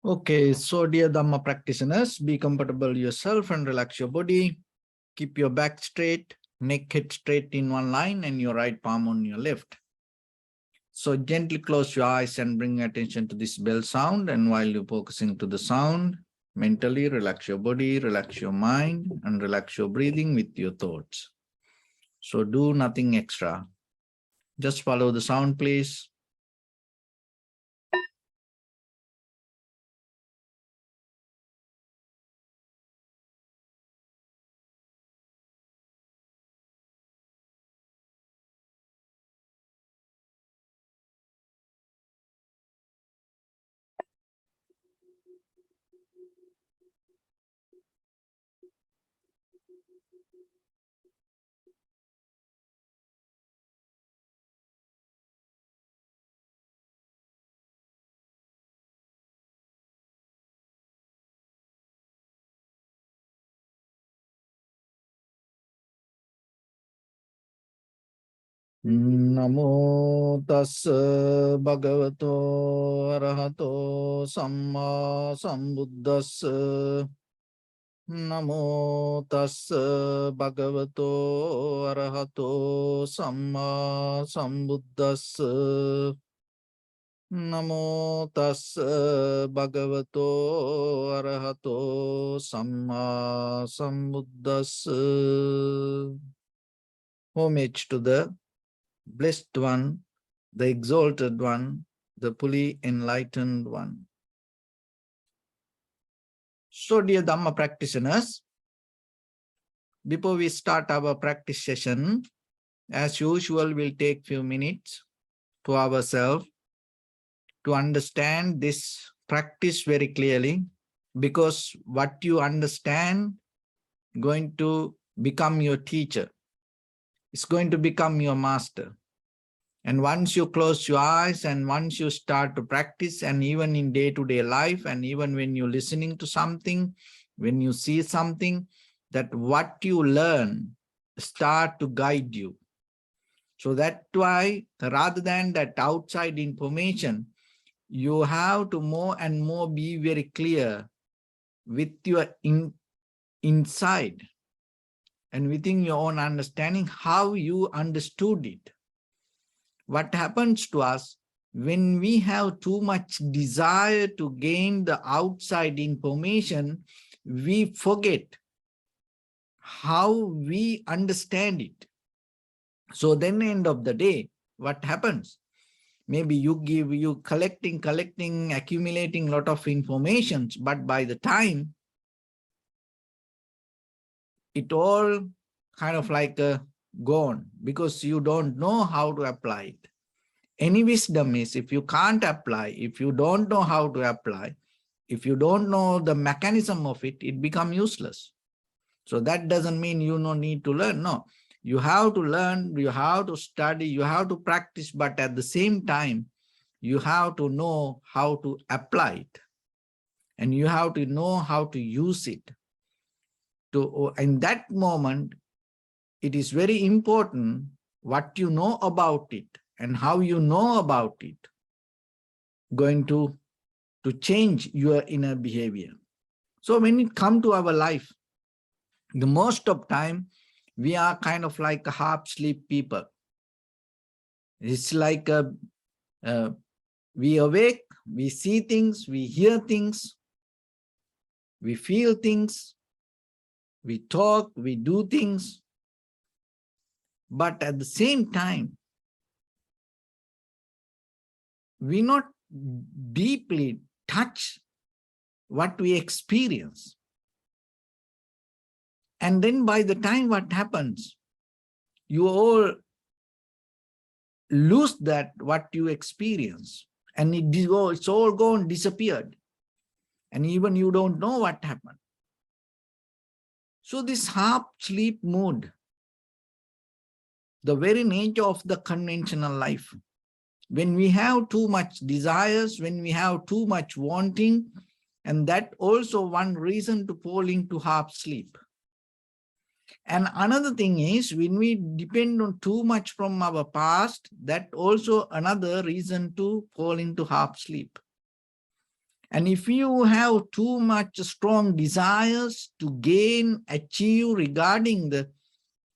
Okay, so dear Dharma practitioners, be comfortable yourself and relax your body. Keep your back straight, neck head straight in one line and your right palm on your left. So gently close your eyes and bring attention to this bell sound. And while you're focusing to the sound, mentally relax your body, relax your mind, and relax your breathing with your thoughts. So do nothing extra. Just follow the sound, please. Namo tassa bhagavato arahato samma sambuddhassa. Namo tassa bhagavato arahato samma sambuddhassa. Namo tassa bhagavato arahato samma sambuddhassa. Homage to the Blessed One, the Exalted One, the fully enlightened One. So, dear Dhamma practitioners, before we start our practice session, as usual, we'll take few minutes to ourselves to understand this practice very clearly, because what you understand is going to become your teacher. It's going to become your master. And once you close your eyes and once you start to practice, and even in day-to-day life, and even when you're listening to something, when you see something, that what you learn start to guide you. So that's why rather than that outside information, you have to more and more be very clear with your inside and within your own understanding how you understood it. What happens to us when we have too much desire to gain the outside information, we forget how we understand it. So then end of the day, what happens? Maybe you collecting, accumulating a lot of information, but by the time it all kind of like gone, because you don't know how to apply it. Any wisdom is, if you can't apply, if you don't know how to apply, if you don't know the mechanism of it, it becomes useless. So that doesn't mean you no need to learn. No, you have to learn, you have to study, you have to practice, but at the same time, you have to know how to apply it. And you have to know how to use it. In that moment, it is very important what you know about it and how you know about it going to change your inner behavior. So when it comes to our life, the most of time, we are kind of like a half sleep people. It's like we awake, we see things, we hear things, we feel things, we talk, we do things. But at the same time, we not deeply touch what we experience. And then by the time what happens, you all lose that what you experience, and it's all gone, disappeared. And even you don't know what happened. So this half sleep mode, the very nature of the conventional life, when we have too much desires, when we have too much wanting, and that also one reason to fall into half sleep. And another thing is, when we depend on too much from our past, that also another reason to fall into half sleep. And if you have too much strong desires to gain, achieve regarding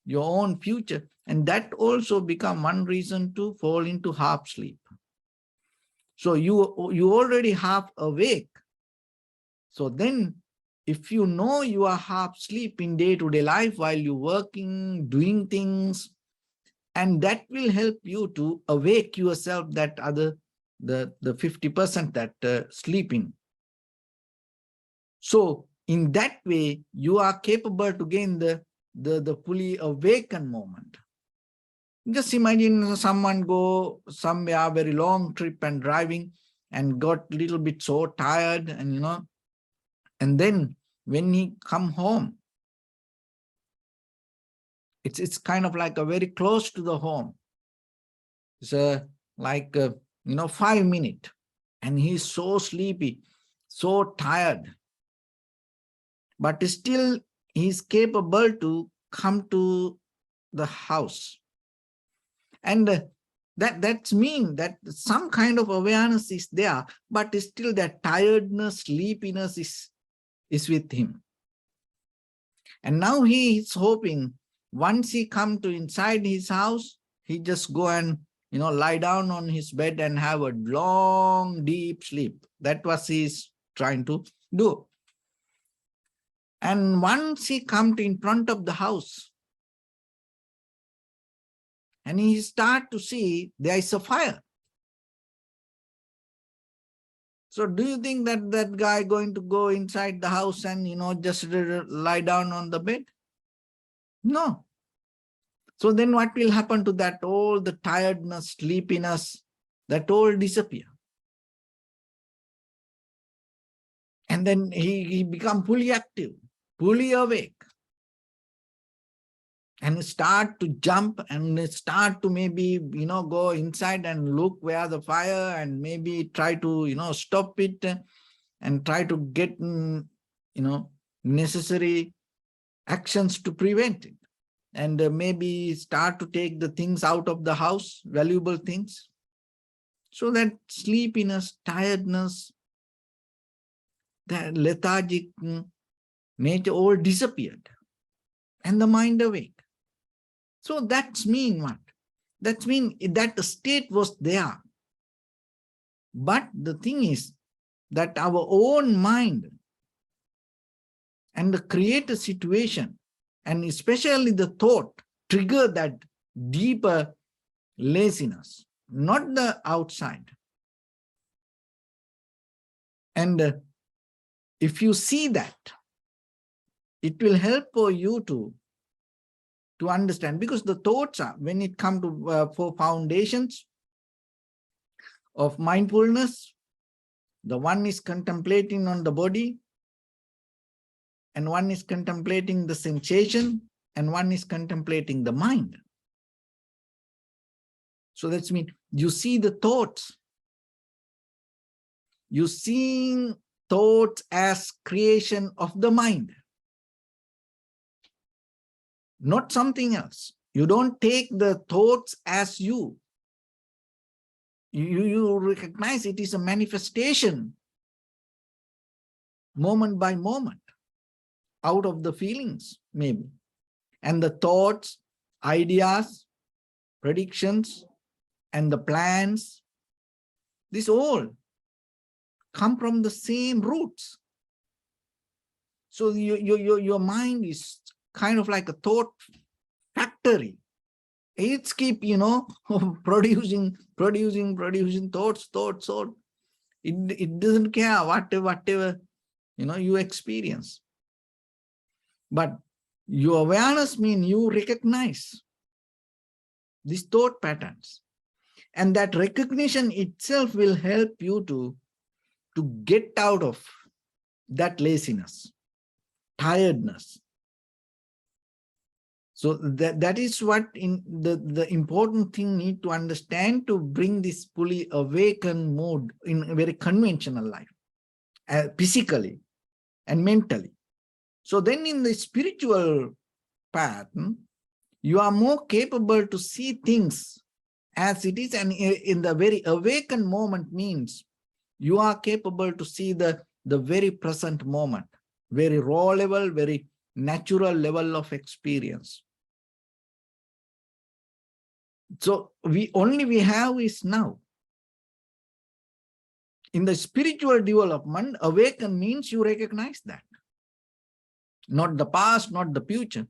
your own future, and that also become one reason to fall into half sleep. So you already half awake. So then if you know you are half asleep in day-to-day life while you're working, doing things, and that will help you to awake yourself, that other, the 50% that sleeping. So in that way, you are capable to gain the fully awakened moment. Just imagine someone go somewhere, very long trip and driving, and got a little bit so tired, and and then when he come home, it's kind of like a very close to the home. It's like 5 minutes, and he's so sleepy, so tired, but still he's capable to come to the house. And that's mean that some kind of awareness is there, but still that tiredness, sleepiness is with him. And now he is hoping once he come to inside his house, he just go and lie down on his bed and have a long, deep sleep. That was he's trying to do. And once he come to in front of the house, and he start to see there is a fire. So do you think that that guy going to go inside the house and just lie down on the bed? No. So then what will happen to that? All the tiredness, sleepiness, that all disappear. And then he become fully active, fully awake, and start to jump and start to maybe, go inside and look where the fire, and maybe try to, stop it and try to get, necessary actions to prevent it. And maybe start to take the things out of the house, valuable things. So that sleepiness, tiredness, that lethargic nature all disappeared, and the mind awake. So that's mean what? That means that the state was there. But the thing is that our own mind and the created situation, and especially the thought, trigger that deeper laziness, not the outside. And if you see that, it will help for you to understand, because the thoughts are, when it comes to for foundations of mindfulness, the one is contemplating on the body, and one is contemplating the sensation, and one is contemplating the mind. So that's mean you see the thoughts. You see thoughts as creation of the mind, not something else. You don't take the thoughts as you. You recognize it is a manifestation, moment by moment, out of the feelings, maybe. And the thoughts, ideas, predictions, and the plans, this all come from the same roots. So your mind is kind of like a thought factory. It's keep, producing thoughts. It doesn't care whatever, you experience. But your awareness means you recognize these thought patterns. And that recognition itself will help you to get out of that laziness, tiredness. So that is what in the important thing need to understand to bring this fully awakened mode in a very conventional life, physically and mentally. So then in the spiritual path, you are more capable to see things as it is, and in the very awakened moment means You are capable to see the very present moment, very raw level, very natural level of experience. So we have is now. In the spiritual development, awaken means you recognize that. Not the past, not the future.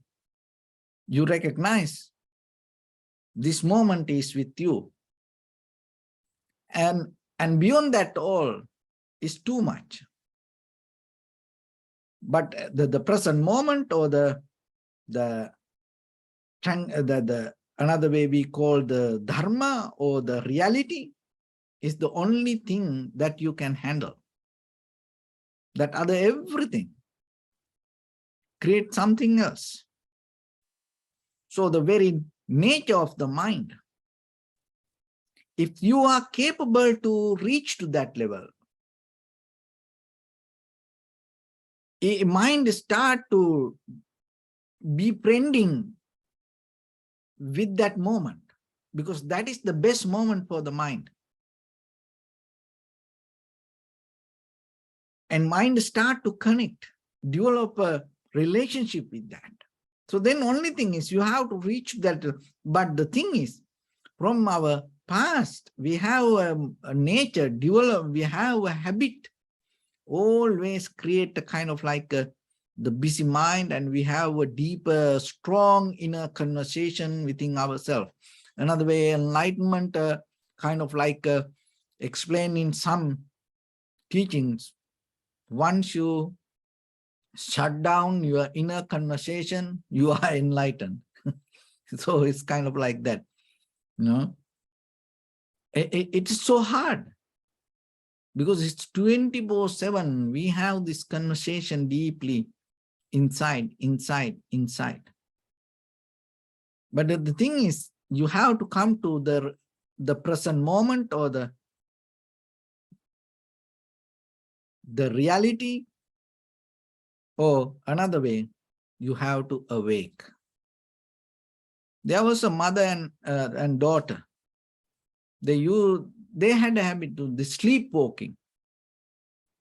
You recognize this moment is with you. And beyond that all is too much. But the present moment, or the another way we call the Dharma, or the reality, is the only thing that you can handle. That other everything create something else. So the very nature of the mind, if you are capable to reach to that level, a mind start to be befriending with that moment, because that is the best moment for the mind. And mind start to connect, develop a relationship with that. So then only thing is you have to reach that. But the thing is, from our past, we have a nature, we have a habit, always create a kind of like the busy mind, and we have a deeper, strong inner conversation within ourselves. Another way, enlightenment kind of like explained in some teachings, once you shut down your inner conversation, you are enlightened. So it's kind of like that, you know. It is so hard, because it's 24/7. We have this conversation deeply inside. But the thing is, you have to come to the present moment, or the reality, or another way, you have to awake. There was a mother and daughter. They had a habit to the sleepwalking.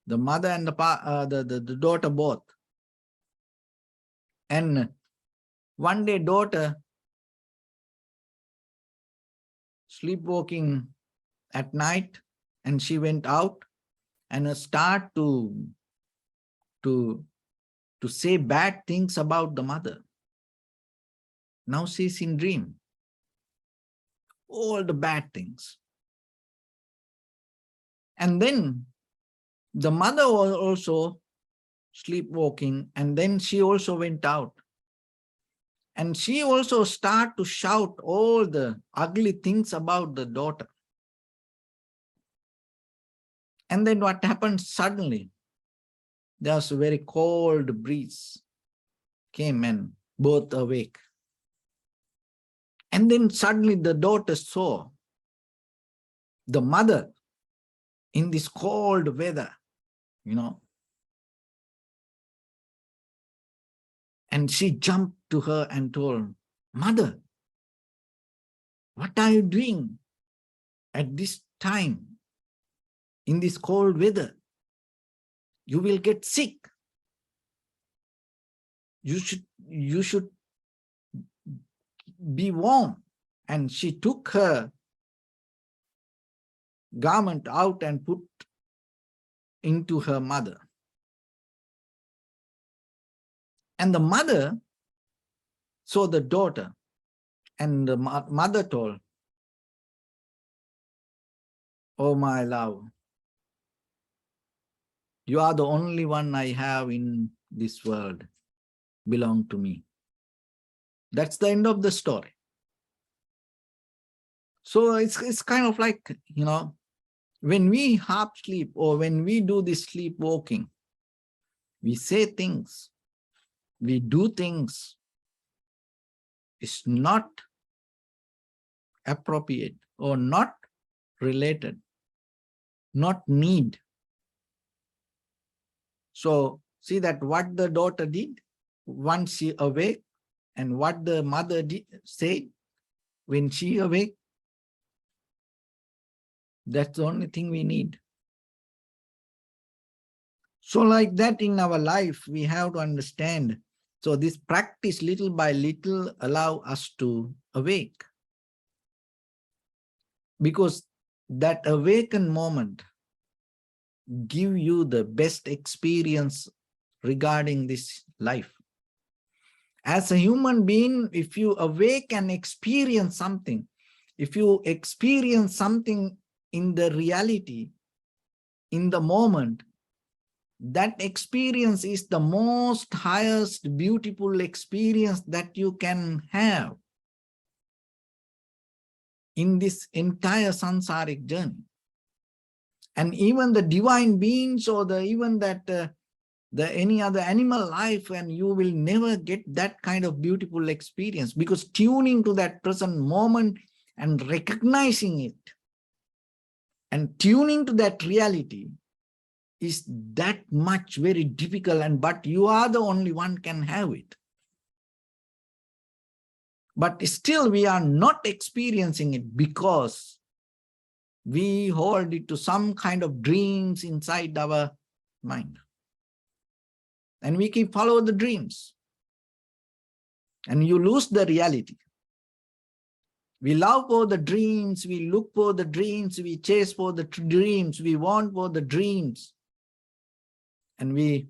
The mother and the daughter both. And one day, daughter sleepwalking at night, and she went out and start to say bad things about the mother. Now she's in dream. All the bad things. And then the mother was also sleepwalking, and then she also went out. And she also started to shout all the ugly things about the daughter. And then what happened suddenly? There was a very cold breeze came, and both awake. And then suddenly the daughter saw the mother in this cold weather, you know. And she jumped to her and told, "Mother, what are you doing at this time in this cold weather? You will get sick. You should be warm." And she took her garment out and put into her mother. And the mother saw the daughter, and the mother told, "Oh, my love, you are the only one I have in this world, belong to me." That's the end of the story. So it's kind of like, you know, when we half sleep, or when we do this sleepwalking, we say things, we do things. It's not appropriate, or not related, not need. So see that what the daughter did once she awake, and what the mother did say when she awake. That's the only thing we need. So like that in our life, we have to understand. So this practice little by little allow us to awake. Because that awakened moment give you the best experience regarding this life. As a human being, if you awake and experience something, if you experience something in the reality, in the moment, that experience is the most highest beautiful experience that you can have in this entire samsaric journey. And even the divine beings or even that any other animal life, and you will never get that kind of beautiful experience, because tuning to that present moment and recognizing it and tuning to that reality is that much very difficult, but you are the only one can have it. But still we are not experiencing it because we hold it to some kind of dreams inside our mind. And we keep follow the dreams. And you lose the reality. We love for the dreams, we look for the dreams, we chase for the dreams, we want for the dreams. And we,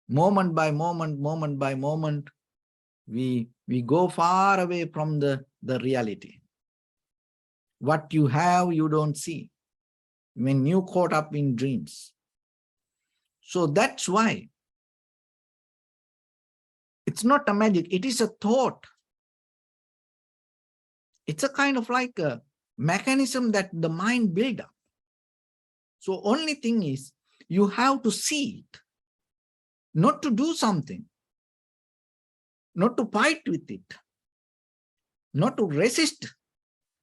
moment by moment, we go far away from the reality. What you have, you don't see when you caught up in dreams. So that's why it's not a magic, it is a thought. It's a kind of like a mechanism that the mind build up. So only thing is, you have to see it, not to do something, not to fight with it, not to resist.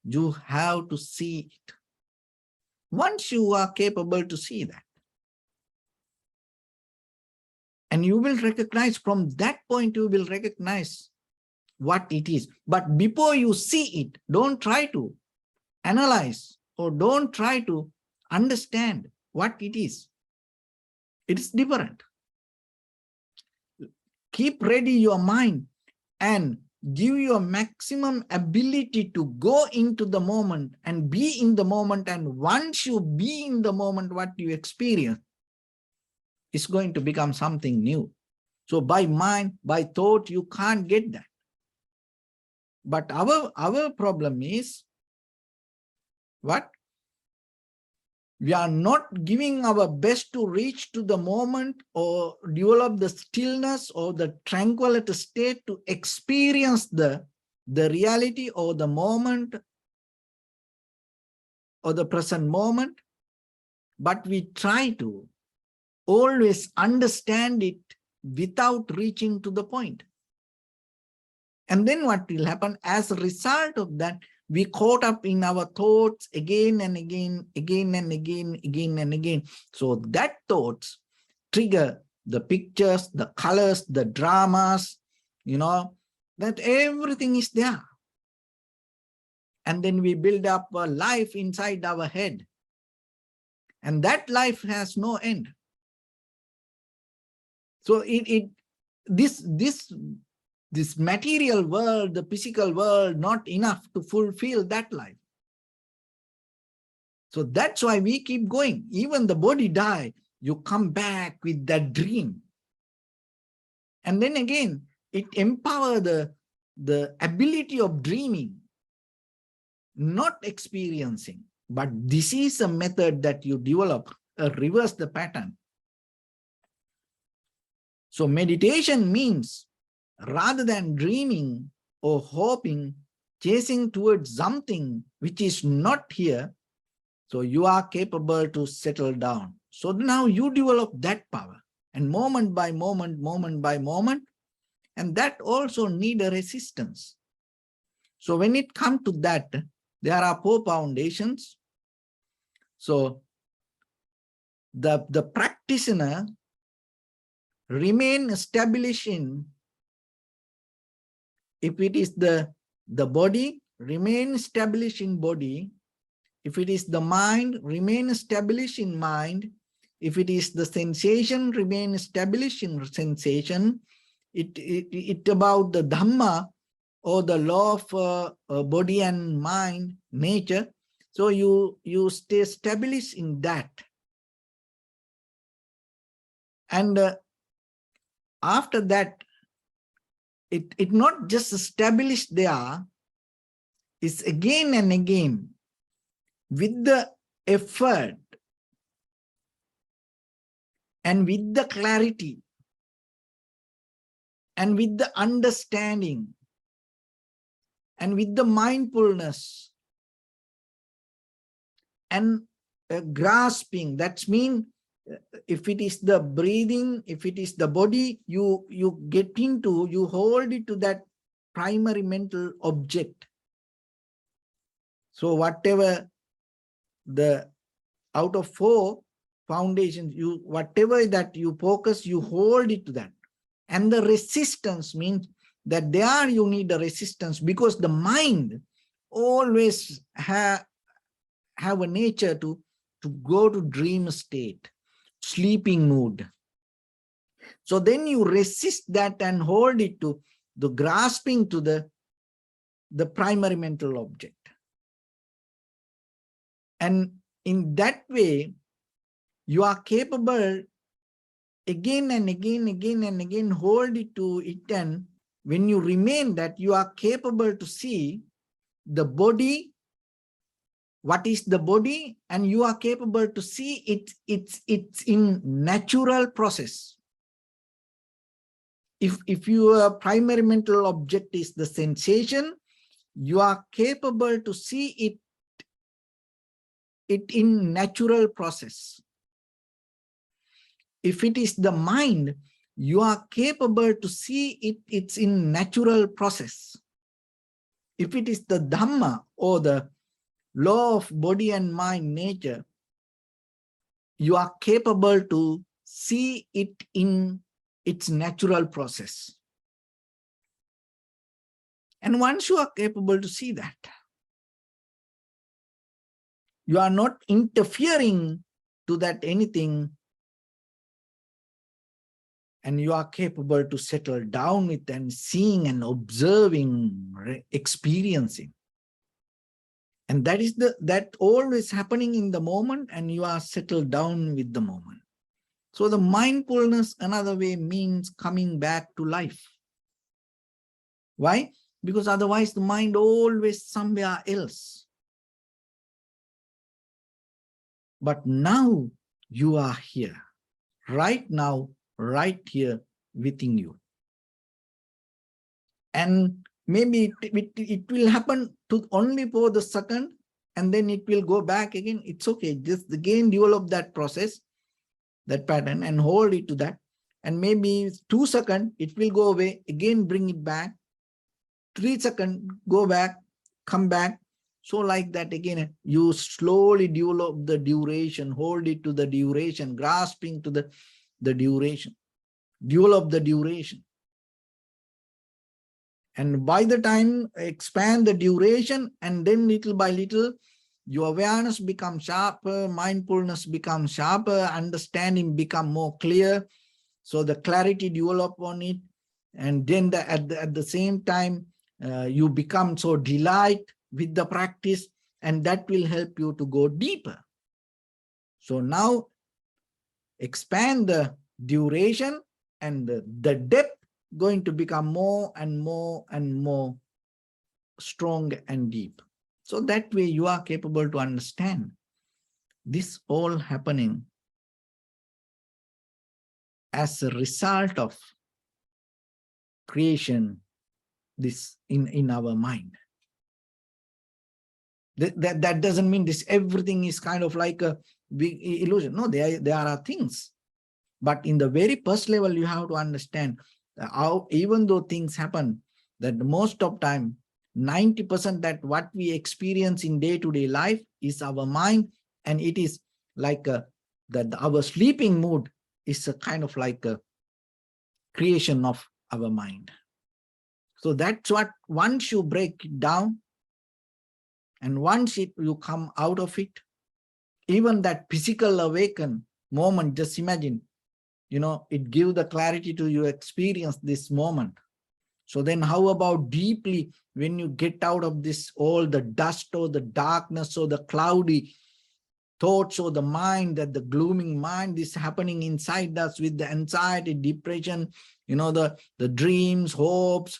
You have to see it. Once you are capable to see that, and you will recognize from that point, you will recognize what it is. But before you see it, don't try to analyze or don't try to understand what it is. It's different. Keep ready your mind and give your maximum ability to go into the moment and be in the moment. And once you be in the moment, what you experience is going to become something new. So by mind, by thought, you can't get that. But our problem is what? We are not giving our best to reach to the moment or develop the stillness or the tranquility state to experience the reality or the moment or the present moment. But we try to always understand it without reaching to the point. And then what will happen as a result of that, we caught up in our thoughts again and again, again and again, again and again. So that thoughts trigger the pictures, the colors, the dramas, that everything is there. And then we build up a life inside our head. And that life has no end. So this material world, the physical world, not enough to fulfill that life. So that's why we keep going. Even the body die, you come back with that dream. And then again, it empowers the ability of dreaming, not experiencing. But this is a method that you develop, reverse the pattern. So meditation means, rather than dreaming or hoping, chasing towards something which is not here, so you are capable to settle down. So now you develop that power, and moment by moment, and that also need a resistance. So when it comes to that, there are 4 foundations. So the practitioner remain established in, if it is the body, remain established in body. If it is the mind, remain established in mind. If it is the sensation, remain established in sensation. It about the Dharma or the law of body and mind, nature. So you stay established in that. And after that, it not just established there, it's again and again with the effort and with the clarity and with the understanding and with the mindfulness and grasping. That means if it is the breathing, if it is the body, you get into, you hold it to that primary mental object. So whatever the out of 4 foundations, you whatever that you focus, you hold it to that. And the resistance means that there you need a resistance, because the mind always have a nature to go to dream state, sleeping mood. So then you resist that and hold it to the grasping to the primary mental object. And in that way, you are capable again and again, hold it to it. And when you remain that, you are capable to see the body, what is the body, and you are capable to see it's in natural process. If your primary mental object is the sensation, you are capable to see it in natural process. If it is the mind, you are capable to see it's in natural process. If it is the Dhamma or the law of body and mind nature, you are capable to see it in its natural process. And once you are capable to see that, you are not interfering to that anything, and you are capable to settle down with and seeing and observing, experiencing. And that is that always happening in the moment, and you are settled down with the moment. So the mindfulness, another way, means coming back to life. Why? Because otherwise the mind always somewhere else. But now you are here, right now, right here within you. And maybe it will happen to only for the second, and then it will go back again. It's okay. Just again develop that process, that pattern, and hold it to that. And maybe 2 seconds, it will go away, again bring it back. 3 seconds, go back, come back. So like that again, you slowly develop the duration, hold it to the duration, grasping to the duration, develop the duration. And by the time, expand the duration, and then little by little, your awareness becomes sharper, mindfulness becomes sharper, understanding become more clear. So the clarity develop on it. And then at the same time, you become so delight with the practice, and that will help you to go deeper. So now expand the duration, and the depth going to become more and more and more strong and deep. So that way you are capable to understand this all happening as a result of creation, this in our mind. That doesn't mean this everything is kind of like a big illusion. No, there are things. But in the very first level, you have to understand how, even though things happen, that most of time, 90% that what we experience in day-to-day life is our mind, and it is like that our sleeping mood is a kind of like a creation of our mind. So that's what, once you break it down, and once you come out of it, even that physical awaken moment, just imagine, it gives the clarity to you experience this moment. So then how about deeply when you get out of this, all the dust or the darkness or the cloudy thoughts or the mind, that the glooming mind is happening inside us with the anxiety, depression, the dreams, hopes,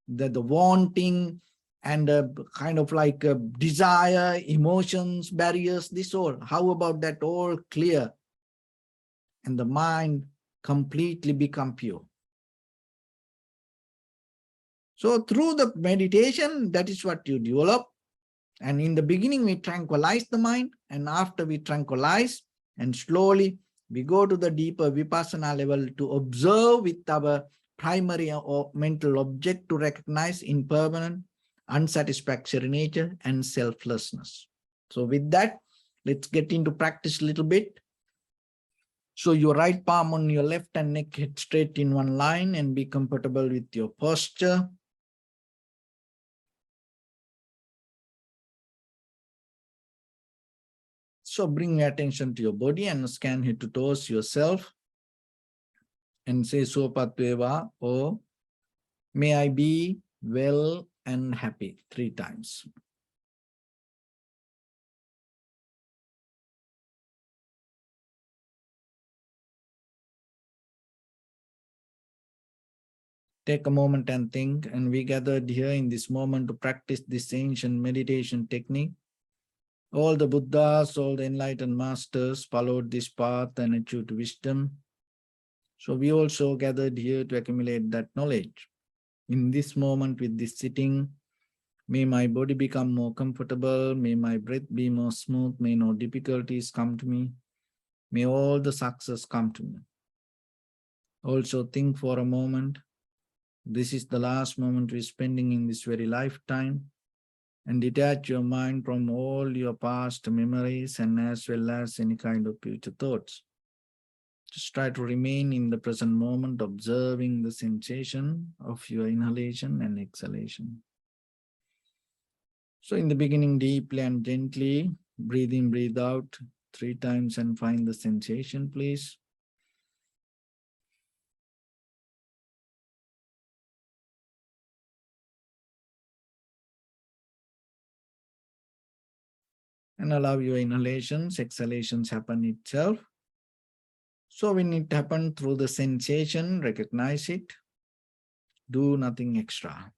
the wanting, and kind of like desire, emotions, barriers, this all. How about that all clear and the mind completely become pure? So through the meditation, that is what you develop. And in the beginning, we tranquilize the mind. And after we tranquilize, and slowly we go to the deeper vipassana level to observe with our primary or mental object to recognize impermanent, unsatisfactory nature and selflessness. So with that, let's get into practice a little bit. So your right palm on your left and neck, head straight in one line, and be comfortable with your posture. So bring your attention to your body and scan head to toes yourself and say Sopatveva, or may I be well and happy 3 times. Take a moment and think, and we gathered here in this moment to practice this ancient meditation technique. All the Buddhas, all the enlightened masters followed this path and achieved wisdom. So we also gathered here to accumulate that knowledge. In this moment with this sitting, may my body become more comfortable, may my breath be more smooth, may no difficulties come to me, may all the success come to me. Also think for a moment, this is the last moment we're spending in this very lifetime, and detach your mind from all your past memories and as well as any kind of future thoughts. Just try to remain in the present moment, observing the sensation of your inhalation and exhalation. So in the beginning, deeply and gently, breathe in, breathe out 3 times and find the sensation, please. And allow your inhalations, exhalations happen itself. So when it happens through the sensation, recognize it. Do nothing extra.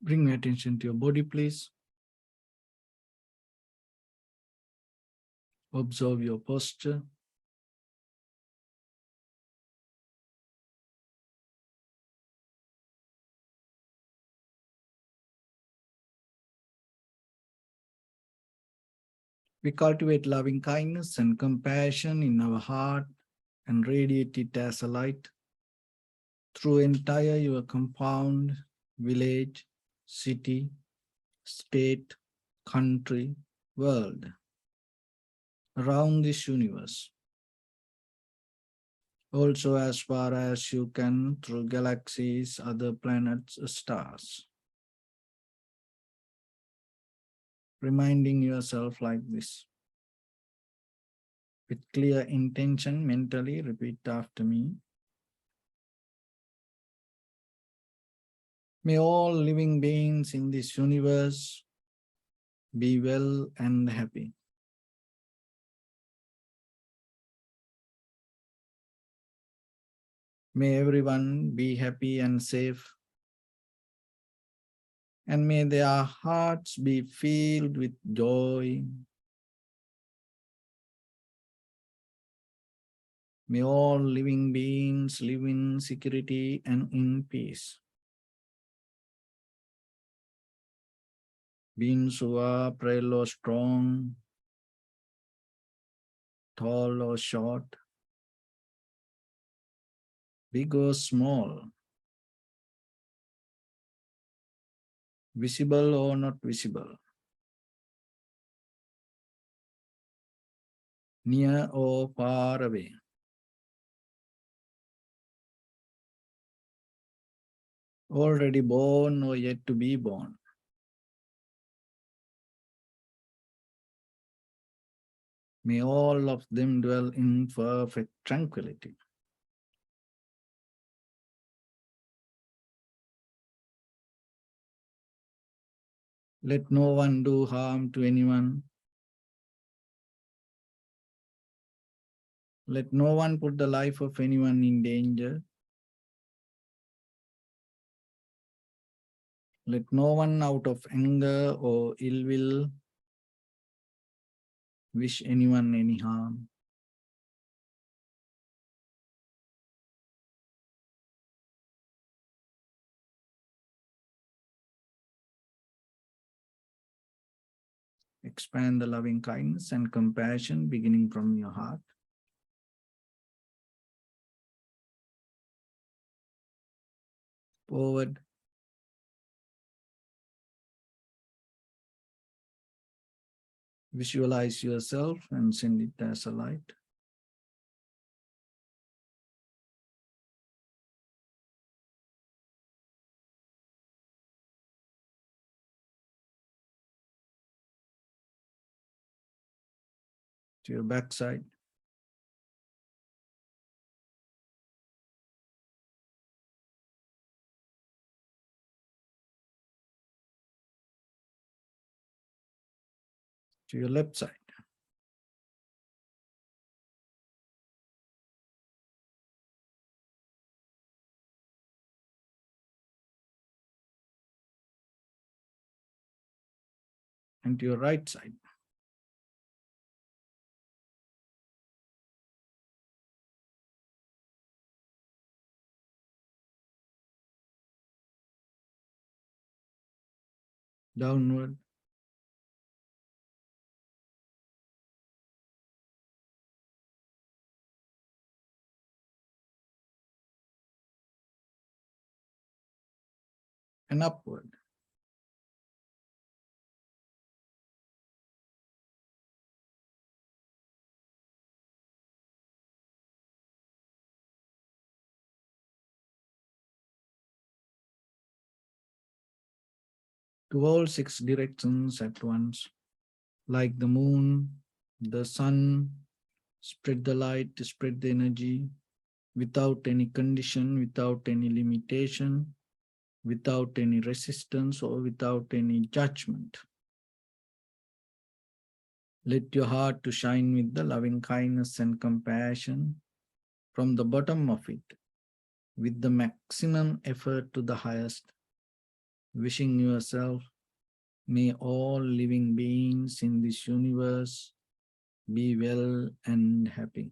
Bring your attention to your body, please. Observe your posture. We cultivate loving kindness and compassion in our heart and radiate it as a light through entire your compound, village, city, state, country, world, around this universe. Also as far as you can through galaxies, other planets, stars. Reminding yourself like this. With clear intention, mentally repeat after me. May all living beings in this universe be well and happy. May everyone be happy and safe. And may their hearts be filled with joy. May all living beings live in security and in peace. Beings who are frail or strong, tall or short, big or small, visible or not visible, near or far away. Already born or yet to be born. May all of them dwell in perfect tranquility. Let no one do harm to anyone. Let no one put the life of anyone in danger. Let no one out of anger or ill will wish anyone any harm. Expand the loving kindness and compassion beginning from your heart. Forward. Visualize yourself and send it as a light. To your backside. To your left side. And to your right side. Downward. And upward. To all 6 directions at once. Like the moon, the sun, spread the light, spread the energy, without any condition, without any limitation, without any resistance or without any judgment. Let your heart to shine with the loving kindness and compassion from the bottom of it, with the maximum effort to the highest. wishing yourself, may all living beings in this universe be well and happy.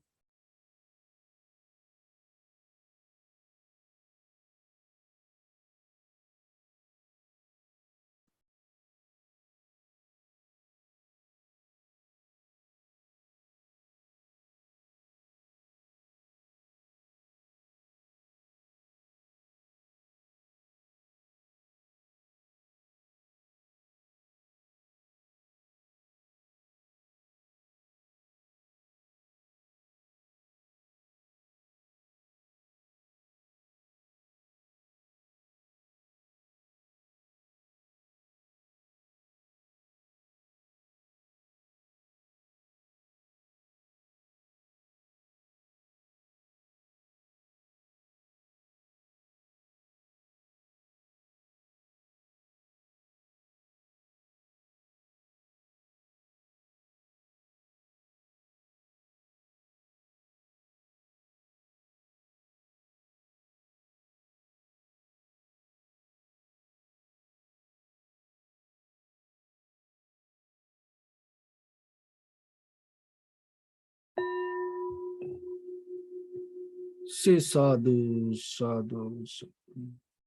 Say sadhu, sadhu, sadhu.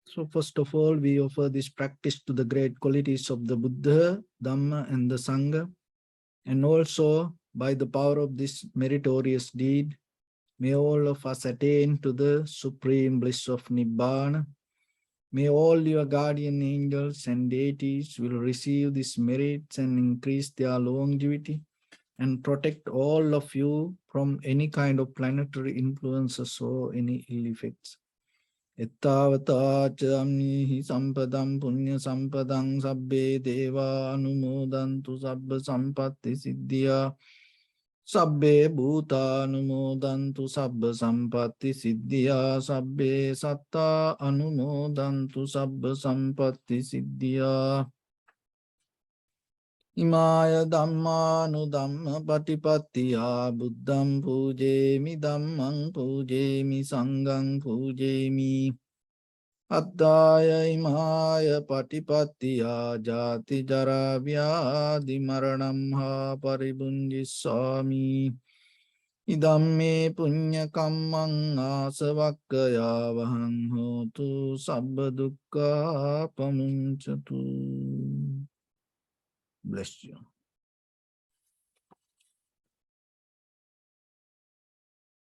So first of all, we offer this practice to the great qualities of the Buddha, Dhamma, and the Sangha. And also, by the power of this meritorious deed, may all of us attain to the supreme bliss of Nibbana. May all your guardian angels and deities will receive these merits and increase their longevity and protect all of you from any kind of planetary influences or any ill effects. Ettavata chamnihi sampadam punya sampadam sabbe deva anumodantu sabba sampatti siddhya sabbe bhuta anumodantu sabba sampatti siddhya sabbe satta anumodantu sabba sampatti siddhya Imaya dhammanu dhamma patipattiya buddham pujemi dhammang pujemi sanghang pujemi Addaya imaya patipattiya jati jara vyadi maranam ha paribunjisami Idamme punya kammang asavakkaya vahang hotu sabba dukkha pamuncatu. Bless you.